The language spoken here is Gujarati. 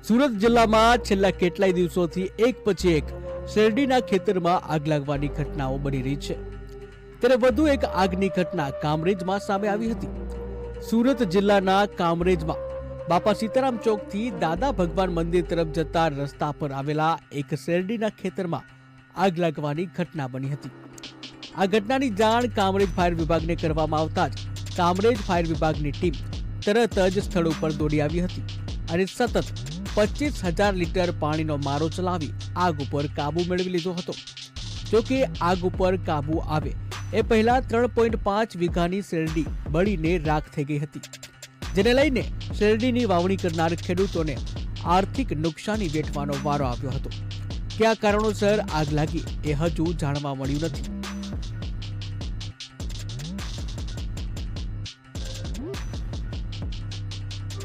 સુરત જિલ્લામાં છેલ્લા કેટલાય દિવસોથી એક પછી એક શેરડીના ખેતરમાં આગ લાગવાની ઘટનાઓ બની રહી છે। ત્યારે વધુ એક આગની ઘટના કામરેજમાં સામે આવી હતી। સુરત જિલ્લાના કામરેજમાં બાપા સીતારામ ચોકથી દાદા ભગવાન મંદિર તરફ જતા રસ્તા પર આવેલા એક શેરડીના ખેતરમાં આગ લાગવાની ઘટના બની હતી। આ ઘટનાની જાણ કામરેજ ફાયર વિભાગને કરવામાં આવતા જ કામરેજ ફાયર વિભાગની ટીમ તરત જ સ્થળ ઉપર દોડી આવી હતી અને સતત 25,000 લીટર પાણીનો મારો ચલાવી આગ ઉપર કાબુ મેળવી લીધો હતો। જો કે આગ ઉપર કાબુ આવે એ પહેલા 3.5 વીઘાની શેરડી બળીને રાખ થઈ ગઈ હતી, જેને લઈને શેરડીની વાવણી કરનાર ખેડૂતોને આર્થિક નુકસાની વેઠવાનો વારો આવ્યો હતો। કયા કારણોસર આગ લાગી એ હજુ જાણવા મળ્યું નથી।